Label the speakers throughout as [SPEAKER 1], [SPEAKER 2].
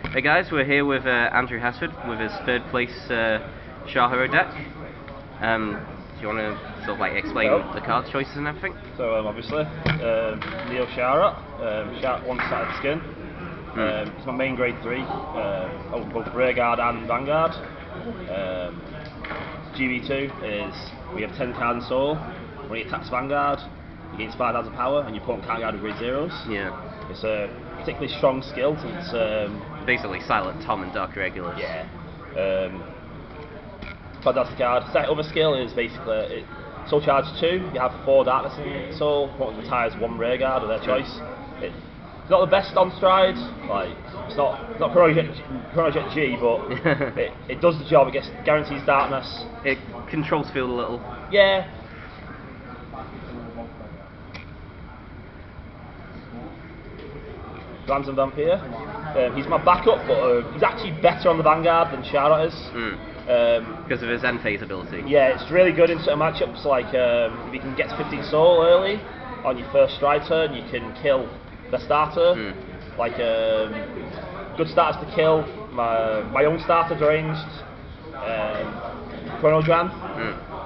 [SPEAKER 1] Hey guys, we're here with Andrew Hesford with his third place Scharhrot deck. Do you want to sort of like explain the card choices and everything?
[SPEAKER 2] So obviously, Neo Scharhrot, one-sided skin. It's my main grade 3, both Vanguard and Vanguard. GB2 is we have 10 cards in soul. When he attacks Vanguard, he gains 5,000 power, and you put on can't guard with grade 0s.
[SPEAKER 1] Yeah.
[SPEAKER 2] It's a particularly strong skill. It's
[SPEAKER 1] basically Silent Tom and Dark Regulars.
[SPEAKER 2] Yeah. Fantastic card. Second other skill is basically Soul Charge 2. You have 4 Darkness in Soul. One retires 1 Rearguard of their choice. It's not the best on stride. Like it's not Chrono Jet G, but it does the job. It guarantees Darkness.
[SPEAKER 1] It controls field a little.
[SPEAKER 2] Yeah. Random Vampire. He's my backup, but he's actually better on the Vanguard than Scharhrot is.
[SPEAKER 1] Because of his end phase ability.
[SPEAKER 2] Yeah, it's really good in certain matchups. Like if you can get to 15 soul early on your first stride turn, you can kill the starter. Like good starters to kill. My own starter ranged Chrono Dram.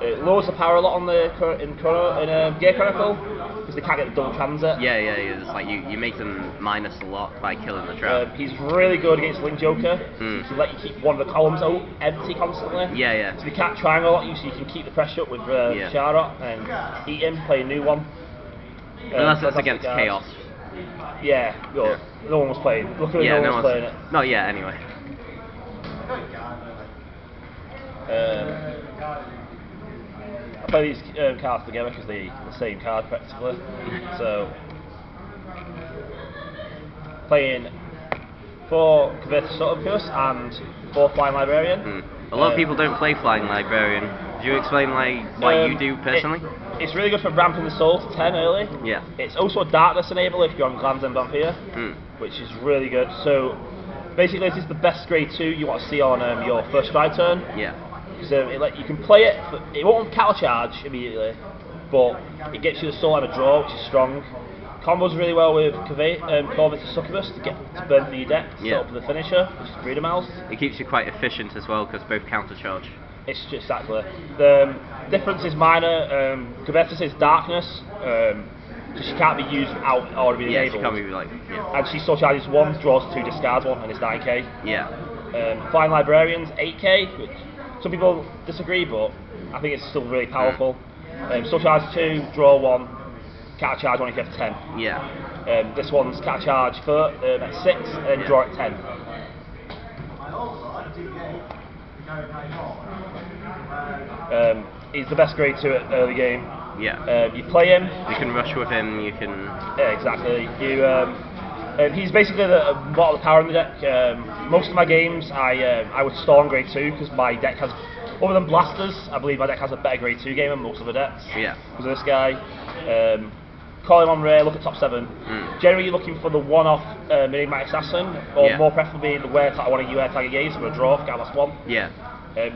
[SPEAKER 2] It lowers the power a lot on in Gear Chronicle because they can't get the double transit.
[SPEAKER 1] Yeah. It's like you make them minus a lot by killing the trap.
[SPEAKER 2] He's really good against Link Joker. So he can let you keep one of the columns empty constantly.
[SPEAKER 1] Yeah.
[SPEAKER 2] So you can't triangle at you, so you can keep the pressure up with Scharhrot and eat him, play a new one.
[SPEAKER 1] Unless it's against Chaos.
[SPEAKER 2] Yeah, no one was playing. Luckily, no one was playing it.
[SPEAKER 1] Not yet, anyway.
[SPEAKER 2] I play these cards together because they're the same card practically. So, playing 4 Converted Succubus and 4 Flying Librarian.
[SPEAKER 1] A lot of people don't play Flying Librarian. Do you explain why you do personally?
[SPEAKER 2] It's really good for ramping the soul to 10 early.
[SPEAKER 1] Yeah.
[SPEAKER 2] It's also a Darkness enabler if you're on Glands and Vampire, which is really good. So basically this is the best grade 2 you want to see on your first stride turn.
[SPEAKER 1] Yeah.
[SPEAKER 2] So you can play it, it won't cattle charge immediately, but it gets you the soul and a draw, which is strong. Combos really well with Corvus Succubus to burn through your deck, to set up the finisher, which is Freedom House.
[SPEAKER 1] It keeps you quite efficient as well, because both counter charge.
[SPEAKER 2] It's just exactly. The difference is minor. Corvus is Darkness, so she can't be used without already being enabled.
[SPEAKER 1] She can't be like,
[SPEAKER 2] And she still charges 1, draws 2, discards 1, and it's 9k.
[SPEAKER 1] Yeah.
[SPEAKER 2] Flying Librarians, 8k, which some people disagree, but I think it's still really powerful. Still charge 2, draw 1, can't charge 1 if you have 10.
[SPEAKER 1] Yeah.
[SPEAKER 2] This one's can't charge for at 6, and then draw at 10. He's the best grade 2 at early game.
[SPEAKER 1] Yeah.
[SPEAKER 2] You play him.
[SPEAKER 1] You can rush with him. You can.
[SPEAKER 2] Yeah, exactly. He's basically a lot of the power in the deck. Most of my games, I would stall on grade 2 because my deck has, other than blasters, I believe my deck has a better grade 2 game than most of the decks.
[SPEAKER 1] Yeah.
[SPEAKER 2] Because of this guy. Call him on rare, look at top 7. Generally you're looking for the one-off mini-max assassin, or more preferably the one of you air-tagger games for a draw if last 1.
[SPEAKER 1] Yeah.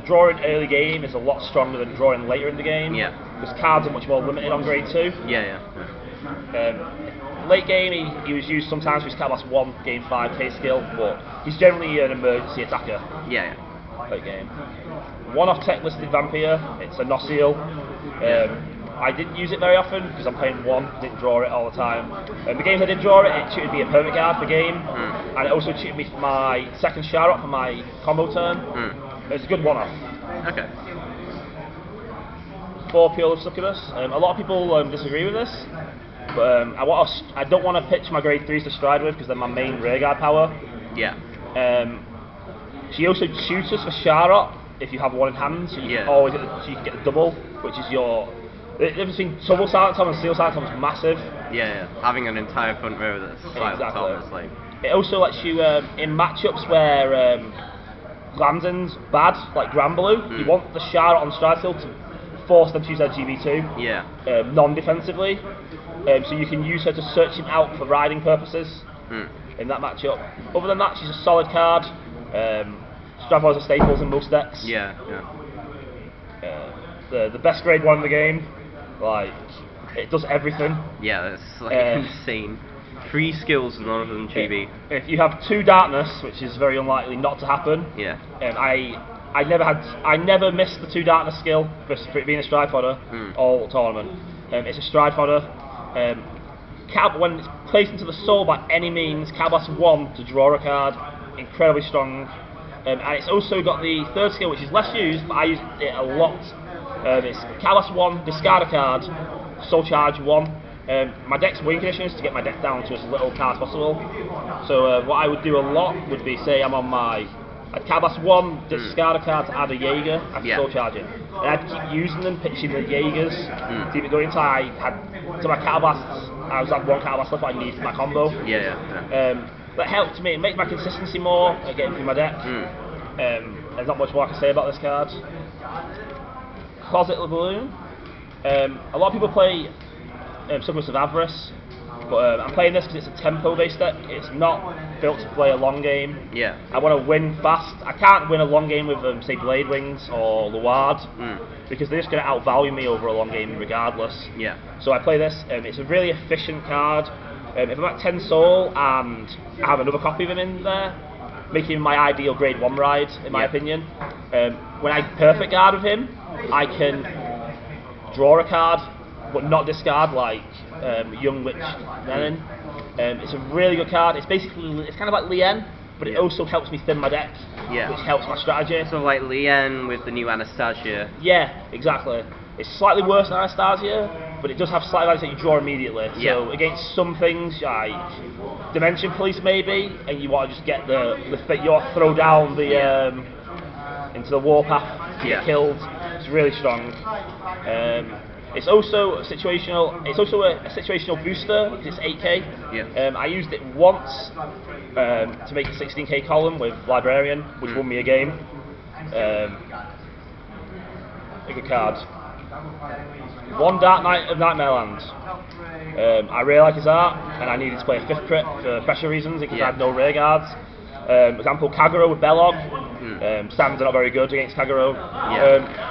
[SPEAKER 2] Drawing early game is a lot stronger than drawing later in the game.
[SPEAKER 1] Yeah.
[SPEAKER 2] Because cards are much more limited on grade 2.
[SPEAKER 1] Yeah.
[SPEAKER 2] Late game he was used sometimes for his last 1 game 5k skill, but he's generally an emergency attacker.
[SPEAKER 1] Yeah.
[SPEAKER 2] Late game. One-off tech listed Vampire, it's a Nociel. I didn't use it very often because I'm playing 1, didn't draw it all the time. The games I did draw it, it tutored me a permit guard per game, and it also tutored me for my second Scharhrot for my combo turn. It's a good one-off.
[SPEAKER 1] Okay.
[SPEAKER 2] 4 Pure Succubus. A lot of people disagree with this, but I don't want to pitch my grade 3s to stride with because they're my main rearguard power.
[SPEAKER 1] Yeah.
[SPEAKER 2] She also tutors for Scharhrot if you have 1 in hand, so you can always get the double, which is your. The difference between double Silent Tom and Steel Silent Tom is massive.
[SPEAKER 1] Yeah. Having an entire front row that's Silent Tom is like.
[SPEAKER 2] It also lets you in matchups where Glandon's bad, like Granblue, you want the Scharhrot on stride field to force them to use their GB2.
[SPEAKER 1] Yeah.
[SPEAKER 2] Non-defensively, so you can use her to search him out for riding purposes in that matchup. Other than that, she's a solid card. Stravos are staples in most decks.
[SPEAKER 1] Yeah.
[SPEAKER 2] The best grade 1 in the game. Like, it does everything.
[SPEAKER 1] Yeah, that's like insane. 3 skills and none of them GB.
[SPEAKER 2] If you have 2 darkness, which is very unlikely not to happen,
[SPEAKER 1] Yeah.
[SPEAKER 2] I never missed the 2 darkness skill for it being a stride fodder all tournament. It's a stride fodder. When it's placed into the soul by any means, Cardblast 1 to draw a card, incredibly strong. And it's also got the 3rd skill, which is less used, but I use it a lot. It's Cardblast 1, discard a card, soul charge 1. My deck's win condition is to get my deck down to as little cards possible. So what I would do a lot would be, say I'm on my Cardblast 1, discard a card to add a Jaeger, I'd soul charge it. And I'd keep using them, pitching the Jaegers, to keep it going until I had to my Cardblasts. I was at 1 Cardblast left, I needed for my combo. That helped me, it makes my consistency more at getting through my deck. There's not much more I can say about this card. Closet Balloon. A lot of people play Subversive Avarice, but I'm playing this because it's a tempo based deck. It's not built to play a long game. I want to win fast. I can't win a long game with say Blade Wings or Luard because they're just going to outvalue me over a long game regardless. So I play this. It's a really efficient card. If I'm at 10 soul and I have another copy of him in there, making him my ideal grade 1 ride in my opinion. When I perfect guard with him, I can draw a card but not discard like Young Witch Lenin. It's a really good card. It's kind of like Lien, but it also helps me thin my deck, which helps my strategy.
[SPEAKER 1] So like Lien with the new Anastasia.
[SPEAKER 2] Yeah, exactly. It's slightly worse than Anastasia, but it does have slight values that you draw immediately. So against some things like Dimension Police maybe, and you want to just get your throw down the into the warpath to get killed. It's really strong. It's also a situational. It's also a situational booster because it's 8k. I used it once to make a 16k column with Librarian, which won me a game. A good card. 1 Dark Knight of Nightmare Land. I really like his art, and I needed to play a 5th crit for pressure reasons because I had no rear guards. For example, Kagero with Belog. Stands are not very good against Kagero.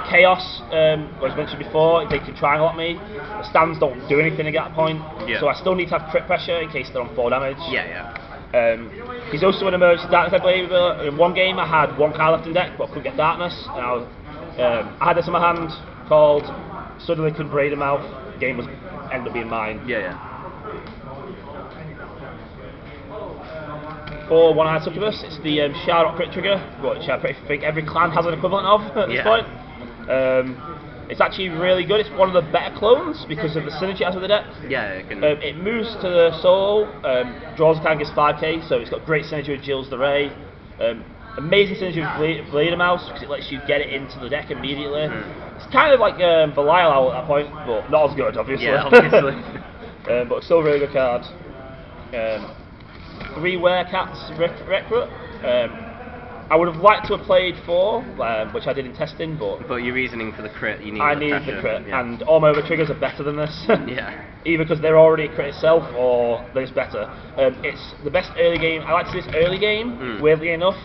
[SPEAKER 2] Chaos, as mentioned before, they can triangle at me. The stands don't do anything at that point, so I still need to have crit pressure in case they're on 4 damage. He's also an emergency darkness, I believe. In one game I had 1 card left in deck, but I couldn't get darkness. And I had this in my hand called Suddenly Couldn't Braid Him Out. The game ended up being mine. For one-eyed succubus, it's the Scharhrot crit trigger, which I think every clan has an equivalent of at this point. It's actually really good. It's one of the better clones because of the synergy it has with the deck. It moves to the soul, draws a card, gets 5k, so it's got great synergy with Jill's the Ray. Amazing synergy with Blade Mouse because it lets you get it into the deck immediately. It's kind of like Belial Owl at that point, but not as good, obviously. But still a really good card. 3 Werecats Recruit. I would have liked to have played 4, which I did in testing, but
[SPEAKER 1] your reasoning for the crit, you need
[SPEAKER 2] I needed the crit, and all my other triggers are better than this. Either because they're already a crit itself, or they're just better. It's the best early game. I like to do this early game, weirdly enough.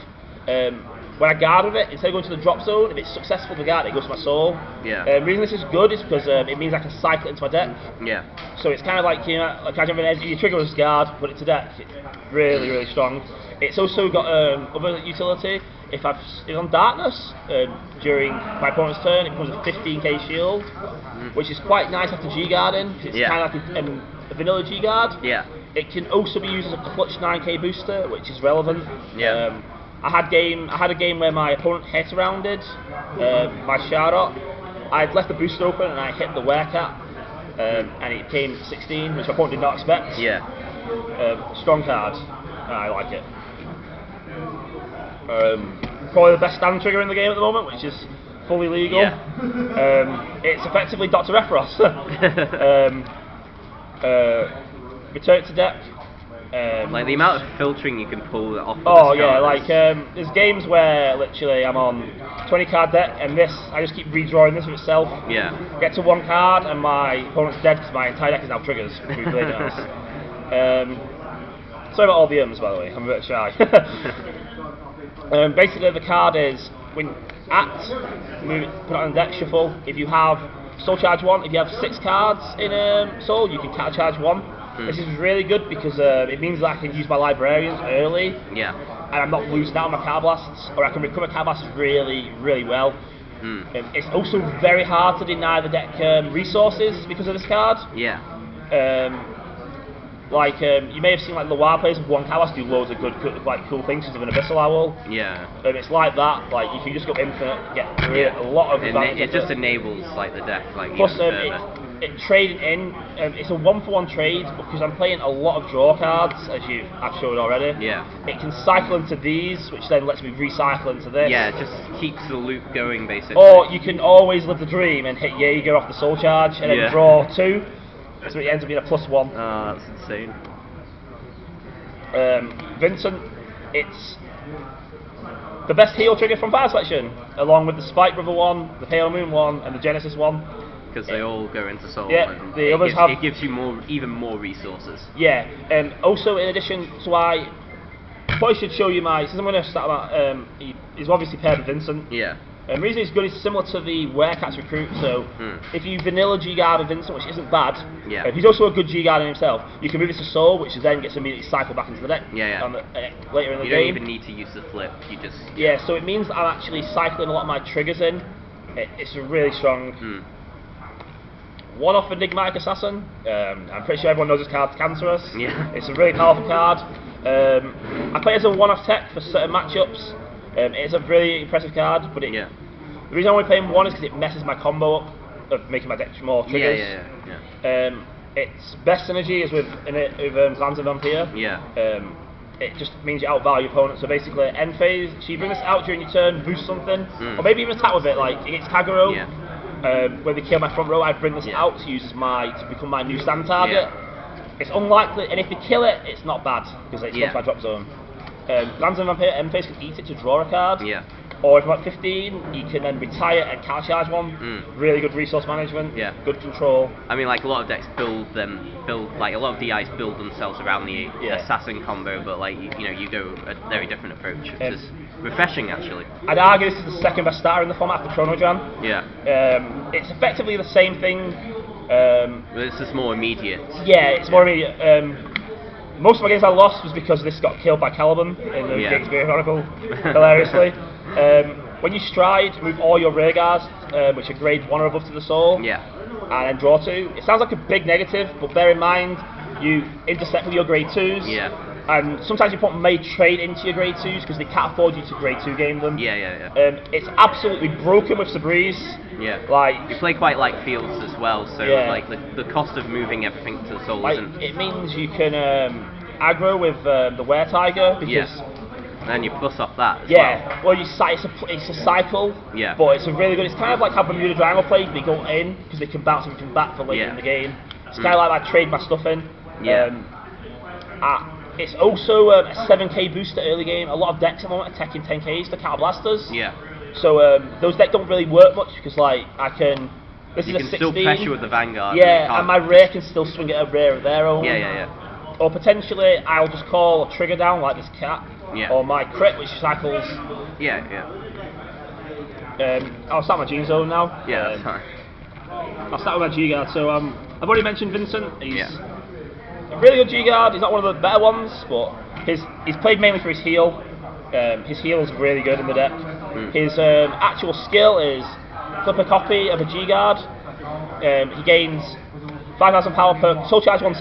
[SPEAKER 2] When I guard with it, instead of going to the drop zone, if it's successful to guard, it goes to my soul. The reason this is good is because it means I can cycle it into my deck. So it's kind of like, you know, like your trigger is guard, put it to deck. It's really, really strong. It's also got other utility. If I'm on darkness during my opponent's turn, it becomes a 15k shield, which is quite nice after G-guarding. It's kind of like a vanilla G-guard. It can also be used as a clutch 9k booster, which is relevant. I had a game where my opponent hit rounded my Scharhrot. I'd left the booster open and I hit the Werecat, and it came 16, which my opponent did not expect. Strong card. I like it. Probably the best stand trigger in the game at the moment, which is fully legal. It's effectively Dr. Efros. Return it to deck.
[SPEAKER 1] Like the amount of filtering you can pull off.
[SPEAKER 2] There's games where literally I'm on 20 card deck and I just keep redrawing this with itself. Get to 1 card and my opponent's dead because my entire deck is now triggers. Sorry about all the by the way, I'm a bit shy. Basically the card is when move it, put it on the deck, shuffle. If you have soul charge 1, if you have 6 cards in soul, you can counter charge 1. This is really good because it means that I can use my librarians early.
[SPEAKER 1] Yeah.
[SPEAKER 2] And I'm not losing out on my card blasts, or I can recover card blasts really, really well. It's also very hard to deny the deck resources because of this card.
[SPEAKER 1] Yeah.
[SPEAKER 2] You may have seen like the WoW players with one card blast do loads of good like cool things because of an Abyssal Owl.
[SPEAKER 1] Yeah.
[SPEAKER 2] It's like that. Like you can just go infinite, get a lot of advantage.
[SPEAKER 1] It just enables like the deck like
[SPEAKER 2] plus
[SPEAKER 1] even further.
[SPEAKER 2] it trading in. It's a 1-for-1 trade because I'm playing a lot of draw cards, as I've showed already.
[SPEAKER 1] Yeah.
[SPEAKER 2] It can cycle into these, which then lets me recycle into this.
[SPEAKER 1] Yeah, it just keeps the loop going basically.
[SPEAKER 2] Or you can always live the dream and hit Jaeger off the soul charge and then draw 2, so it ends up being a +1.
[SPEAKER 1] Oh, that's insane.
[SPEAKER 2] Vincent, it's the best heal trigger from Fire Selection, along with the Spike Brother one, the Pale Moon one, and the Genesis one.
[SPEAKER 1] Because they all go into soul.
[SPEAKER 2] Yeah,
[SPEAKER 1] and
[SPEAKER 2] the others have.
[SPEAKER 1] It gives you even more resources.
[SPEAKER 2] Yeah, also in addition, so I probably should show you since I'm going to start about, he's obviously paired with Vincent.
[SPEAKER 1] Yeah.
[SPEAKER 2] The reason it's good is similar to the Werecats recruit, so if you vanilla G-Guard with Vincent, which isn't bad, he's also a good G-Guard in himself, you can move it to Soul, which then gets immediately cycled back into the deck later in the game.
[SPEAKER 1] You don't even need to use the flip, you just...
[SPEAKER 2] Yeah, so it means that I'm actually cycling a lot of my triggers in. It's a really strong... One-off Enigmatic Assassin. I'm pretty sure everyone knows this card's cancerous.
[SPEAKER 1] Yeah.
[SPEAKER 2] It's a really powerful card. I play it as a one-off tech for certain matchups. It's a really impressive card, but the reason I only play one is because it messes my combo up of making my deck more triggers. Its best synergy is with Clans of Vampire. It just means you outvalue your opponent. So basically, end phase, so you bring this out during your turn, boost something, or maybe even attack with it. Like against Kagero, when they kill my front row, I bring this out to use to become my new stand target. It's unlikely, and if they kill it, it's not bad because it's not my drop zone. Lands and Vampire end phase can eat it to draw a card. Or if I'm at 15, you can then retire and counter charge one. Really good resource management. Good control.
[SPEAKER 1] I mean, like a lot of decks build like a lot of DIs build themselves around the assassin combo, but like you go a very different approach, which is refreshing actually.
[SPEAKER 2] I'd argue this is the second best starter in the format after Chronojan. It's effectively the same thing.
[SPEAKER 1] But it's just more immediate.
[SPEAKER 2] Yeah, it's more immediate. Most of my games I lost was because this got killed by Caliban in the Shakespeare Chronicle, hilariously. When you stride, move all your rear guards, which are grade 1 or above to the soul, and then draw 2. It sounds like a big negative, but bear in mind, you intersect with your grade 2s, and sometimes your opponent may trade into your grade 2s because they can't afford you to grade 2 game them. It's absolutely broken with Sabreeze. Like
[SPEAKER 1] you play quite light fields as well, so like the cost of moving everything to the soul isn't.
[SPEAKER 2] It means you can aggro with the Were Tiger because.
[SPEAKER 1] And then you plus off that as
[SPEAKER 2] well. It's a cycle, but it's a really good. It's kind of like how Bermuda Triangle plays. They go in because they can bounce everything back for later in the game. It's kind of like I trade my stuff in. It's also a 7k boost to early game. A lot of decks at the moment are teching 10ks for Counter Blasters. So those decks don't really work much because like I can. This is a 16. You can still pressure
[SPEAKER 1] with the Vanguard.
[SPEAKER 2] And my rear can still swing at a rear of their own. Or potentially I'll just call a trigger down like this cat. Or my crit, which cycles. I'll start my G zone now.
[SPEAKER 1] That's fine.
[SPEAKER 2] I'll start with my G guard. So I've already mentioned Vincent. He's a really good G guard. He's not one of the better ones, but he's played mainly for his heal. His heal is really good in the deck. His actual skill is flip a copy of a G guard. He gains 5,000 power per soul charge one.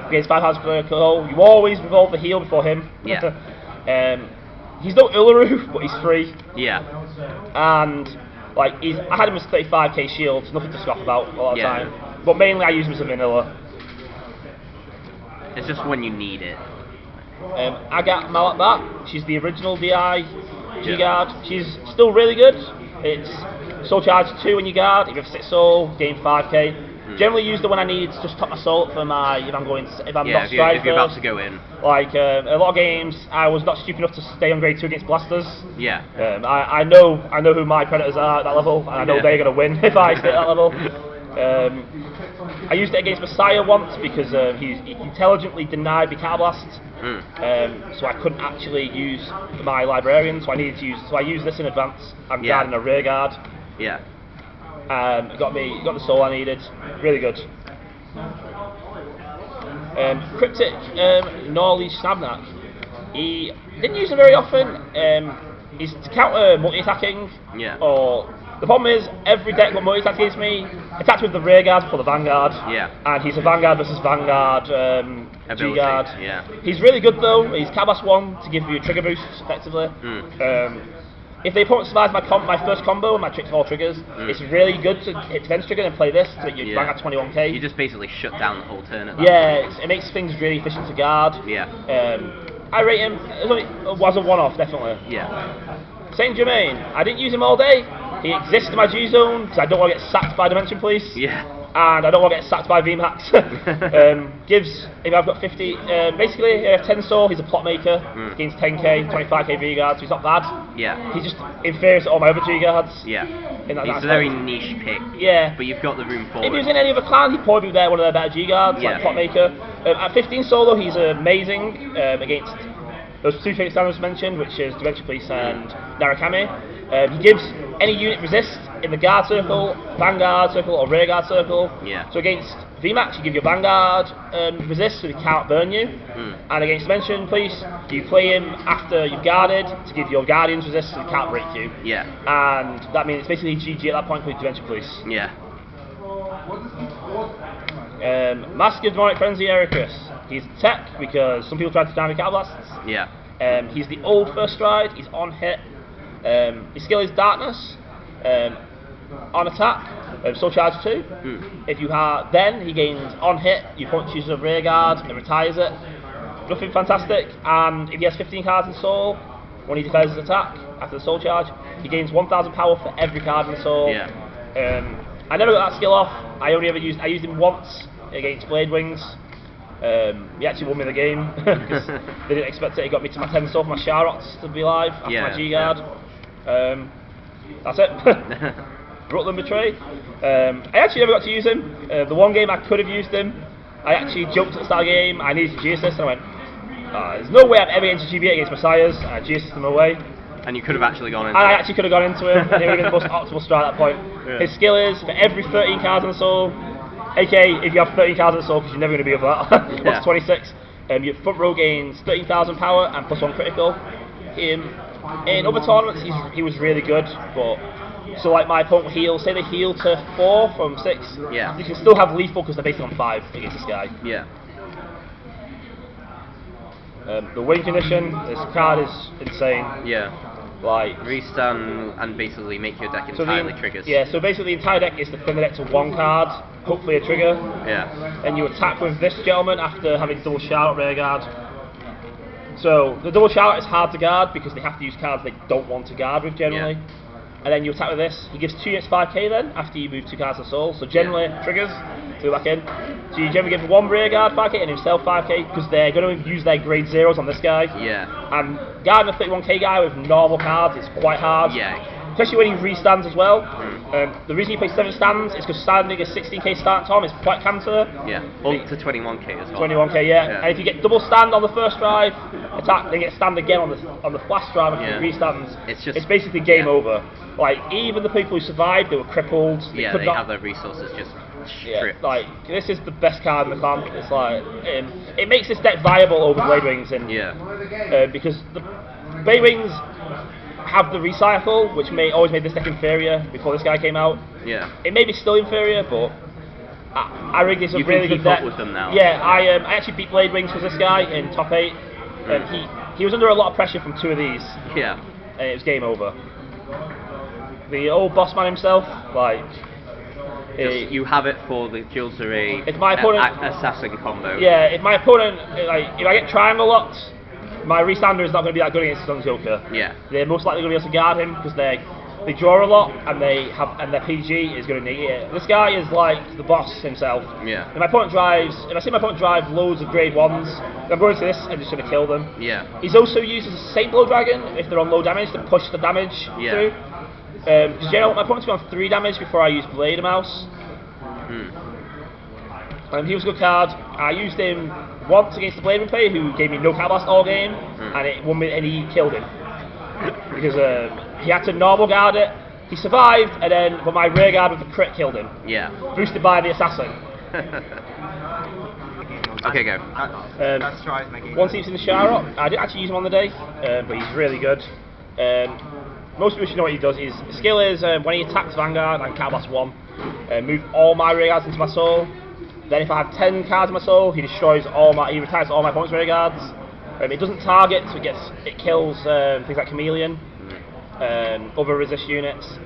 [SPEAKER 2] Gains 5,000 per call. You always revolve the heal before him. He's no Uluru, but he's free. And like I had him as 35k shields, nothing to scoff about a lot of the time. But mainly I use him as a vanilla.
[SPEAKER 1] It's just when you need it.
[SPEAKER 2] I got Malakbat. She's the original DI G-Guard. She's still really good. It's soul charge 2 when you guard. If you have 6 soul, gain 5k. Generally use the when I need to just top my soul up for my if I'm not stride
[SPEAKER 1] if you're about to go in.
[SPEAKER 2] Like a lot of games, I was not stupid enough to stay on grade 2 against blasters. I know who my predators are at that level, and I know they're going to win if I stay at that level. I used it against Messiah once because he intelligently denied me Counterblast, so I couldn't actually use my librarian. So I used this in advance. I'm guarding a rear guard. Got the soul I needed. Really good. Cryptic Gnarly Snapknack. He didn't use him very often. He's to counter multi-attacking.
[SPEAKER 1] Yeah.
[SPEAKER 2] Or the problem is every deck got multi-attack against me. Attacks with the rear guard for the Vanguard.
[SPEAKER 1] Yeah.
[SPEAKER 2] And he's a Vanguard versus Vanguard
[SPEAKER 1] Ability,
[SPEAKER 2] G-Guard.
[SPEAKER 1] yeah.
[SPEAKER 2] He's really good though. He's Cabas 1 to give you trigger boosts effectively. If the opponent survives my first combo and my all triggers, it's really good to hit defense trigger and play this to make you Vanguard 21k.
[SPEAKER 1] You just basically shut down the whole turn at that
[SPEAKER 2] point. It makes things really efficient to guard.
[SPEAKER 1] Yeah.
[SPEAKER 2] I rate him, it was a one-off definitely.
[SPEAKER 1] Yeah. Saint
[SPEAKER 2] Germain, I didn't use him all day. He exists in my G-Zone because I don't want to get sacked by Dimension Police.
[SPEAKER 1] Yeah.
[SPEAKER 2] And I don't want to get sacked by VMAX. If I've got 50, basically 10 soul, he's a plot maker. Gains 10k, 25k V-Guard, so he's not bad.
[SPEAKER 1] Yeah.
[SPEAKER 2] He's just inferior to all my other G-Guards.
[SPEAKER 1] Yeah. He's a very niche pick.
[SPEAKER 2] Yeah.
[SPEAKER 1] But you've got the room for
[SPEAKER 2] If he was in any other clan, he'd probably be one of their better G-Guards, like plot maker. At 15 solo, he's amazing against those two fake standards mentioned, which is Dimension Police and Narakami. He gives any unit resist in the guard circle, vanguard circle, or rear guard circle.
[SPEAKER 1] Yeah.
[SPEAKER 2] So against VMAX, you give your vanguard resist, so he can't burn you. And against Dimension Police, you play him after you've guarded to give your guardians resist, so he can't break you.
[SPEAKER 1] Yeah.
[SPEAKER 2] And that means it's basically GG at that point with Dimension Police.
[SPEAKER 1] Yeah.
[SPEAKER 2] Mask of Demonic Frenzy Ericus. He's tech because some people tried to damage Counterblasts.
[SPEAKER 1] Yeah.
[SPEAKER 2] He's the old first stride, he's on hit. His skill is Darkness. On attack, Soul Charge 2. If you have, then he gains on hit, you point chooses a rear guard and retires it. Nothing fantastic, and if he has 15 cards in Soul, when he declares his attack after the Soul Charge, he gains 1000 power for every card in Soul.
[SPEAKER 1] Yeah.
[SPEAKER 2] I never got that skill off. I used him once against Blade Wings. He actually won me the game because they didn't expect it. He got me to my 10 soul for my Scharhrots to be alive after my G-Guard. That's it. Brooklyn Betray. I actually never got to use him. The one game I could have used him, I actually jumped at the start of the game. I needed to G-Assist and I went, there's no way I've ever entered GB against Messiahs. And I G-Assisted him away.
[SPEAKER 1] And you could have actually gone into
[SPEAKER 2] I actually could have gone into him. He would have been the most optimal strat at that point. Yeah. His skill is for every 13 cards on the soul, aka if you have 13 cards on the soul, because you're never going to be over that, plus 26, your front row gains 13,000 power and plus 1 critical. In other tournaments, he was really good, but so like my opponent heal, say they heal to 4 from 6, you can still have lethal because they're based on 5 against this guy.
[SPEAKER 1] Yeah.
[SPEAKER 2] The win condition, this card is insane.
[SPEAKER 1] Yeah.
[SPEAKER 2] Like
[SPEAKER 1] restand and basically make your deck entirely triggers.
[SPEAKER 2] Yeah, so basically the entire deck is to thin the deck to 1 card, hopefully a trigger.
[SPEAKER 1] Yeah.
[SPEAKER 2] And you attack with this gentleman after having double Scharhrot rear guard. So the double Scharhrot is hard to guard because they have to use cards they don't want to guard with generally. Yeah. And then you attack with this. He gives 2 units 5k then after you move 2 cards of soul. So generally triggers, 2 back in. So you generally give 1 rear guard 5k and himself 5k because they're going to use their grade 0s on this guy.
[SPEAKER 1] Yeah.
[SPEAKER 2] And guarding a 31k guy with normal cards is quite hard.
[SPEAKER 1] Yeah.
[SPEAKER 2] Especially when he restands as well. The reason he plays 7 stands is because standing a 16k start Tom is quite counter.
[SPEAKER 1] Yeah, up to 21k as well.
[SPEAKER 2] 21k, yeah. And if you get double stand on the first drive, attack, then get stand again on the last drive and restands. It's basically game over. Like even the people who survived, they were crippled. They
[SPEAKER 1] have their resources just stripped.
[SPEAKER 2] Like this is the best card in the clan. It's like it makes this deck viable over Blade Wings, and because the Blade Wings have the recycle, which always made this deck inferior before this guy came out.
[SPEAKER 1] Yeah.
[SPEAKER 2] It may be still inferior, but I rigged this a really good deck.
[SPEAKER 1] With them now.
[SPEAKER 2] Yeah, I actually beat Blade Wings with this guy in top 8. He was under a lot of pressure from 2 of these.
[SPEAKER 1] Yeah.
[SPEAKER 2] And it was game over. The old boss man himself, like.
[SPEAKER 1] You have it for the Jilzare assassin combo.
[SPEAKER 2] Yeah, if my opponent, if I get triangle locked, my restander is not going to be that good against Sun Joker.
[SPEAKER 1] Yeah.
[SPEAKER 2] They're most likely going to be able to guard him because they draw a lot and their PG is going to negate it. This guy is like the boss himself.
[SPEAKER 1] Yeah.
[SPEAKER 2] If I see my opponent drive loads of grade 1s, I'm going to this and just going to kill them.
[SPEAKER 1] Yeah.
[SPEAKER 2] He's also used as a Saint Blow Dragon if they're on low damage to push the damage through. Because generally I want my opponent to be on 3 damage before I use Blade Mouse. He was a good card. I used him once against the Blade Wing player who gave me no Counterblast all game, and it won me, and he killed him because he had to normal guard it. He survived, but my rear guard with the crit killed him.
[SPEAKER 1] Yeah.
[SPEAKER 2] Boosted by the assassin.
[SPEAKER 1] Okay, go.
[SPEAKER 3] That's tries my game.
[SPEAKER 2] One seems in the Scharhrot. I didn't actually use him on the day, but he's really good. Most people should know what he does. His skill is when he attacks Vanguard and Cardblast 1, move all my rear guards into my soul. Then if I have 10 cards in my soul, he retires all my opponent's rear guards. It doesn't target, so it kills things like Chameleon, other resist units.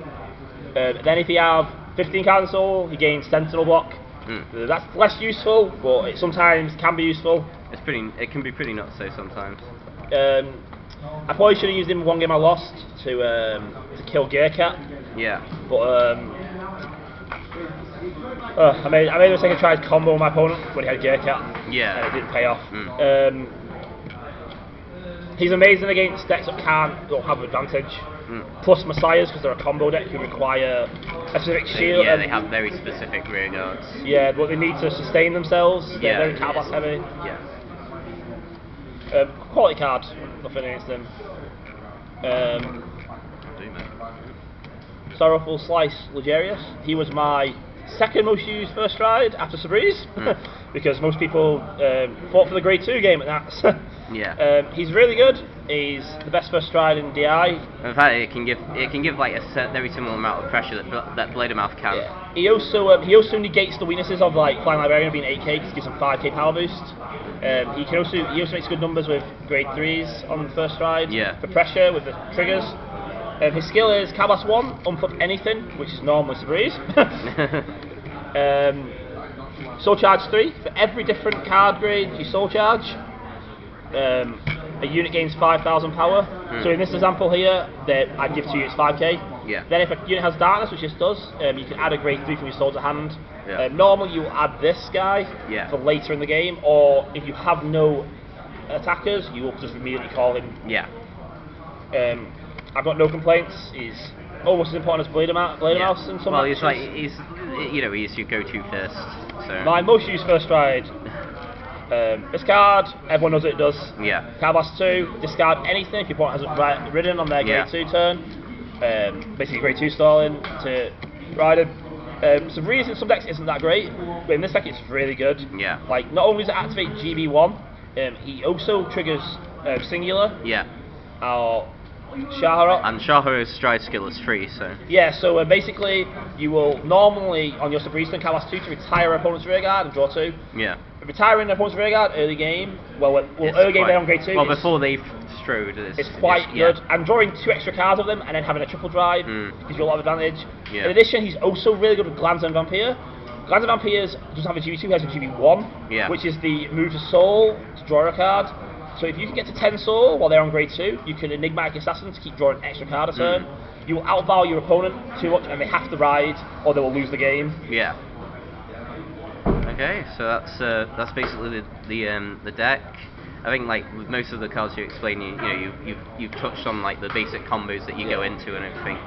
[SPEAKER 2] Then if you have 15 cards in soul, he gains Sentinel block. That's less useful, but it sometimes can be useful.
[SPEAKER 1] It can be pretty nuts though sometimes.
[SPEAKER 2] I probably should have used him one game I lost to kill Gearcat.
[SPEAKER 1] Yeah.
[SPEAKER 2] But I made a mistake. I tried to combo my opponent when he had Gearcat.
[SPEAKER 1] Yeah.
[SPEAKER 2] And it didn't pay off. He's amazing against decks that don't have advantage. Plus Messiahs, because they're a combo deck who require a specific shield.
[SPEAKER 1] Yeah, they have very specific rear guards.
[SPEAKER 2] Yeah, but they need to sustain themselves. They're very
[SPEAKER 1] yeah,
[SPEAKER 2] Cardblast heavy.
[SPEAKER 1] Yeah.
[SPEAKER 2] Quality card, nothing against them. Sorrowful Slice Legarius. He was my second most used first ride after Sabreeze, because most people fought for the grade 2 game at that.
[SPEAKER 1] Yeah.
[SPEAKER 2] He's really good. He's the best first stride in DI.
[SPEAKER 1] In fact, it can give like a very similar amount of pressure that Blade of Mouth can.
[SPEAKER 2] Yeah. He also negates the weaknesses of like Flying Librarian being 8k, because it gives him 5k power boost. He also makes good numbers with grade 3s on the first stride for pressure with the triggers. His skill is Cardblast 1, unflip anything, which is normally Sabreeze. Soul Charge 3, for every different card grade you Soul Charge, a unit gains 5,000 power. So in this example here, I'd give 2 units 5k.
[SPEAKER 1] Yeah.
[SPEAKER 2] Then if a unit has Darkness, which this does, you can add a grade 3 from your Soul to hand.
[SPEAKER 1] Yeah.
[SPEAKER 2] Normally you add this guy for later in the game, or if you have no attackers, you will just immediately call him.
[SPEAKER 1] Yeah.
[SPEAKER 2] I've got no complaints. He's almost as important as Blade of Mouse in some matches.
[SPEAKER 1] Well, he's your go-to first. So.
[SPEAKER 2] My most used first ride. This card, everyone knows what it does.
[SPEAKER 1] Yeah.
[SPEAKER 2] Cardblast 2, discard anything if your opponent hasn't ridden on their grade 2 turn. Basically grade 2 stalling to ride him. Sabreeze in some decks isn't that great, but in this deck it's really good.
[SPEAKER 1] Yeah.
[SPEAKER 2] Like, not only does it activate GB1, he also triggers Singular.
[SPEAKER 1] Yeah.
[SPEAKER 2] Or Scharhrot.
[SPEAKER 1] And Scharhrot's stride skill is free, so.
[SPEAKER 2] Yeah, so basically, you will normally, on your Sabreeze turn, Cardblast 2 to retire an opponent's rear guard and draw 2.
[SPEAKER 1] Yeah.
[SPEAKER 2] Retiring an opponent's rear guard early game, early game they're on grade 2.
[SPEAKER 1] Well, before they've strode,
[SPEAKER 2] it's quite good. And drawing 2 extra cards of them and then having a triple drive gives you a lot of advantage.
[SPEAKER 1] Yeah.
[SPEAKER 2] In addition, he's also really good with Glance and Vampire. Glance and Vampires doesn't have a GB2, he has a GB1, which is the move to Soul to draw a card. So if you can get to 10 Soul while they're on grade 2, you can Enigmatic Assassin to keep drawing an extra card a turn. You will outvalue your opponent too much and they have to ride or they will lose the game.
[SPEAKER 1] Yeah. Okay, so that's basically the deck. I think like with most of the cards you explain, you've touched on like the basic combos that you go into and everything.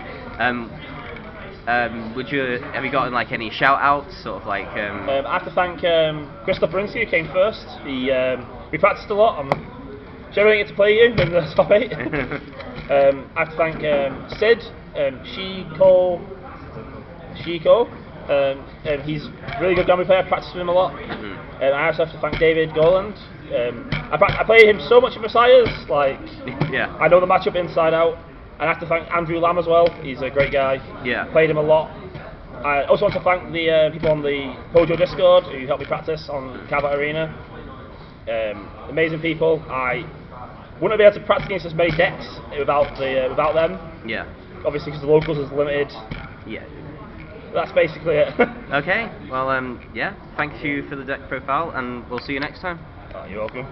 [SPEAKER 1] Have you gotten like any shout outs, sort of like?
[SPEAKER 2] I have to thank Christoph Berinsky, who came first. We practiced a lot. I'm sure I didn't get to play you in the top 8. I have to thank Sid, Shiko. He's a really good Gambit player. I practiced with him a lot. I also have to thank David Goland. I play him so much in Messiahs. Like, I know the matchup inside out. And I have to thank Andrew Lamb as well. He's a great guy.
[SPEAKER 1] Yeah.
[SPEAKER 2] Played him a lot. I also want to thank the people on the Pojo Discord who helped me practice on Cardfight Arena. Amazing people. I wouldn't be able to practice against as many decks without them.
[SPEAKER 1] Yeah.
[SPEAKER 2] Obviously, because the locals is limited.
[SPEAKER 1] Yeah.
[SPEAKER 2] That's basically it.
[SPEAKER 1] Okay. Well, yeah. Thank you for the deck profile, and we'll see you next time.
[SPEAKER 2] Oh, you're welcome.